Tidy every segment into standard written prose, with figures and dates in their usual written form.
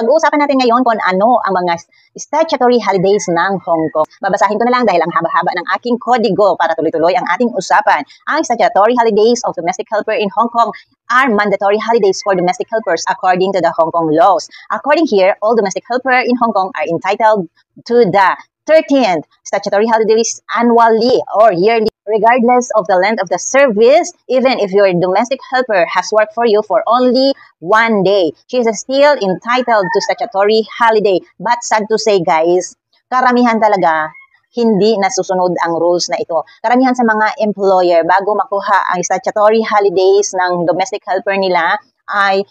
Pag-uusapan natin ngayon kung ano ang mga statutory holidays ng Hong Kong. Babasahin ko na lang dahil ang haba-haba ng aking kodigo para tuloy-tuloy ang ating usapan. Ang statutory holidays of domestic helper in Hong Kong are mandatory holidays for domestic helpers according to the Hong Kong laws. According here, all domestic helper in Hong Kong are entitled to the 13th statutory holidays annually or yearly, regardless of the length of the service. Even if your domestic helper has worked for you for only 1 day, she is still entitled to statutory holiday. But sad to say, guys, karamihan talaga hindi nasusunod ang rules na ito. Karamihan sa mga employer, bago makuha ang statutory holidays ng domestic helper nila, ay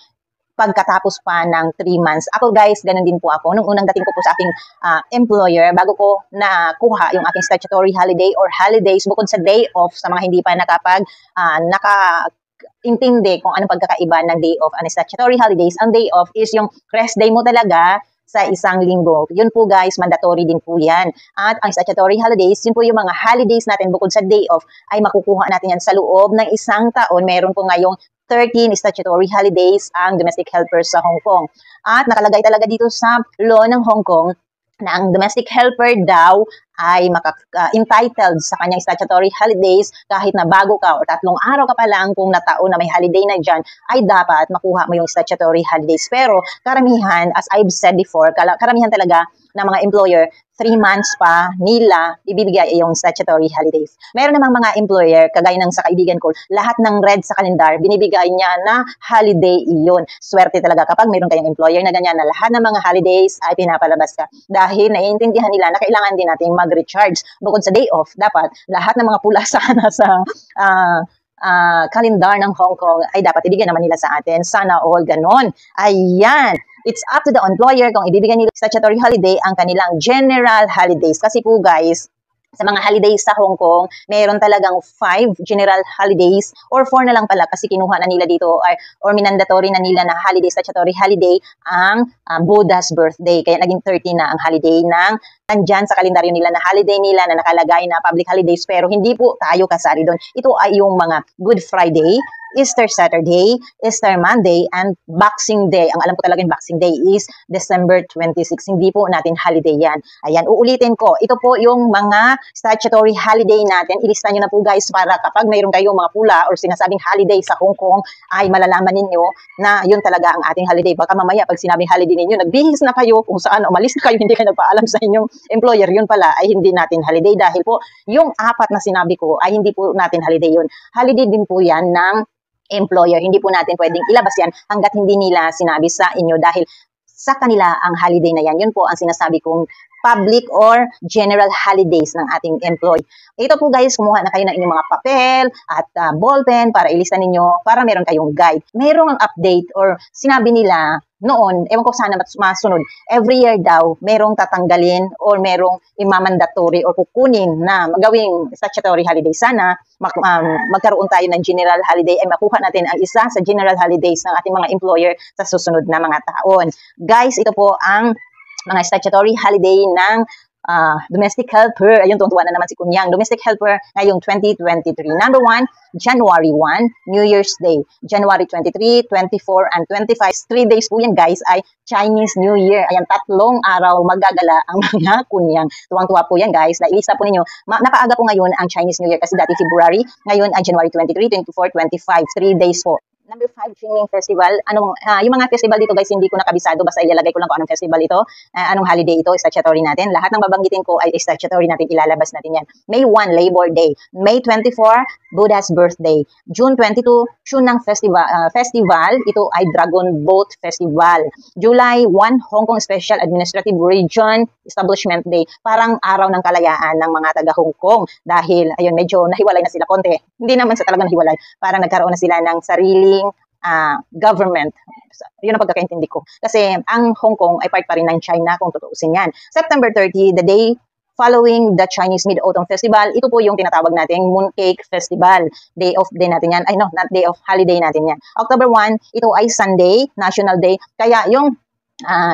pagkatapos pa ng 3 months. Ako guys, ganun din po ako. Nung unang dating ko po sa aking employer, bago ko nakuha yung aking statutory holiday or holidays, bukod sa day off, sa mga hindi pa nakaintindi kung anong pagkakaiba ng day off and statutory holidays, ang day off is yung rest day mo talaga sa isang linggo. Yun po guys, mandatory din po yan. At ang statutory holidays, yun po yung mga holidays natin bukod sa day off, ay makukuha natin yan sa loob ng isang taon. Meron po ngayong 13 statutory holidays ang domestic helpers sa Hong Kong. At nakalagay talaga dito sa law ng Hong Kong na ang domestic helper daw ay entitled sa kanyang statutory holidays kahit na bago ka o 3 araw ka pa lang kung nataon na may holiday na dyan, ay dapat makuha mo yung statutory holidays. Pero karamihan, as I've said before, karamihan talaga ng mga employer, 3 months pa nila ibibigay yung statutory holidays. Meron namang mga employer, kagaya ng sa kaibigan ko, lahat ng red sa kalendar, binibigay niya na holiday iyon. Swerte talaga kapag meron kayong employer na ganyan na lahat ng mga holidays ay pinapalabas ka. Dahil naiintindihan nila na kailangan din nating mag-recharge. Bukod sa day off, dapat lahat ng mga pula sana sa kalendar ng Hong Kong ay dapat ibigyan naman nila sa atin. Sana all ganon. Ayan. It's up to the employer kung ibibigyan nila statutory holiday ang kanilang general holidays. Kasi po guys, sa mga holidays sa Hong Kong, meron talagang 5 general holidays or 4 na lang pala kasi kinuha na nila dito or minandatory na nila na holiday, statutory holiday ang Buddha's birthday. Kaya naging 13 na ang holiday ng nandyan sa kalendaryo nila na holiday nila na nakalagay na public holidays pero hindi po tayo kasali doon. Ito ay yung mga Good Friday, Easter Saturday, Easter Monday, and Boxing Day. Ang alam ko talaga yung Boxing Day is December 26. Hindi po natin holiday yan. Ayan, uulitin ko. Ito po yung mga statutory holiday natin. Ilista nyo na po guys para kapag mayroon kayong mga pula or sinasabing holiday sa Hong Kong, ay malalaman ninyo na yun talaga ang ating holiday. Baka mamaya pag sinabing holiday ninyo, nagbihis na kayo kung saan umalis na kayo, hindi kayo nagpaalam sa inyong employer. Yun pala ay hindi natin holiday dahil po yung 4 na sinabi ko ay hindi po natin holiday yun. Holiday din po yan ng employer. Hindi po natin pwedeng ilabas yan hanggat hindi nila sinabi sa inyo dahil sa kanila ang holiday na yan. Yun po ang sinasabi kong public or general holidays ng ating employee. Ito po guys, kumuha na kayo ng inyong mga papel at ballpen para ilista ninyo para meron kayong guide. Merong update or sinabi nila noon, ewan ko sana masunod, every year daw, merong tatanggalin or merong imamandatory or kukunin na magawing statutory holiday. Sana magkaroon tayo ng general holiday ay makuha natin ang isa sa general holidays ng ating mga employer sa susunod na mga taon. Guys, ito po ang mga statutory holiday ng domestic helper. Ayun, tuwa na naman si Kunyang. Domestic helper ngayong 2023. Number 1, January 1, New Year's Day. January 23, 24, and 25. 3 days po yan guys ay Chinese New Year. Ayan, 3 araw magagala ang mga Kunyang. Tuwang-tuwa po yan guys. Nailista po ninyo. Napaaga po ngayon ang Chinese New Year kasi dati February. Ngayon ay January 23, 24, 25. 3 days po. Number 5, Qingming Festival. Yung mga festival dito guys, hindi ko nakabisado. Basta ilalagay ko lang kung anong festival ito. Anong holiday ito, statutory natin. Lahat ng babanggitin ko ay statutory natin. Ilalabas natin yan. May 1, Labor Day. May 24, Buddha's birthday. June 22, Chunang Festival. Ito ay Dragon Boat Festival. July 1, Hong Kong Special Administrative Region Establishment Day. Parang araw ng kalayaan ng mga taga Hong Kong. Dahil, ayun, medyo nahiwalay na sila konti. Hindi naman sa talagang nahiwalay. Parang nagkaroon na sila ng sarili government. Yun ang pagkakaintindi ko. Kasi ang Hong Kong ay part pa rin ng China kung tutuusin yan. September 30, the day following the Chinese Mid-Autumn Festival, ito po yung tinatawag nating Mooncake Festival. Day off day natin yan. Ay no, not day off, holiday natin yan. October 1, ito ay Sunday, National Day. Kaya yung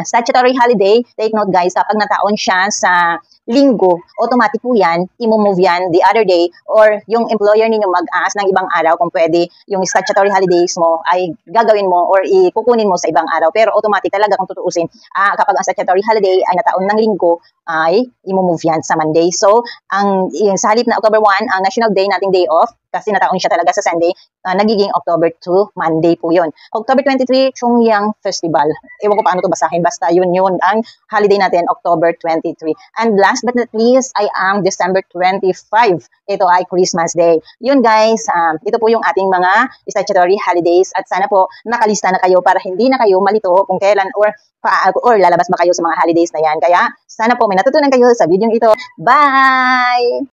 statutory holiday, take note guys, kapag nataon siya sa linggo, automatic po yan, i-move yan the other day, or yung employer ninyo mag-aas ng ibang araw kung pwede yung statutory holidays mo ay gagawin mo or ikukunin mo sa ibang araw. Pero automatic talaga kung tutuusin, kapag ang statutory holiday ay nataon ng linggo, ay i-move yan sa Monday. So, sa halip na October 1, ang national day nating day off, kasi nataon siya talaga sa Sunday, nagiging October 2, Monday po yun. October 23, Chongyang Festival. Ewan ko paano to basahin, basta yun ang holiday natin, October 23. And last but not least, ay ang December 25. Ito ay Christmas Day. Yun guys, ito po yung ating mga statutory holidays at sana po nakalista na kayo para hindi na kayo malito kung kailan or lalabas ba kayo sa mga holidays na yan. Kaya sana po may natutunan kayo sa video ito. Bye!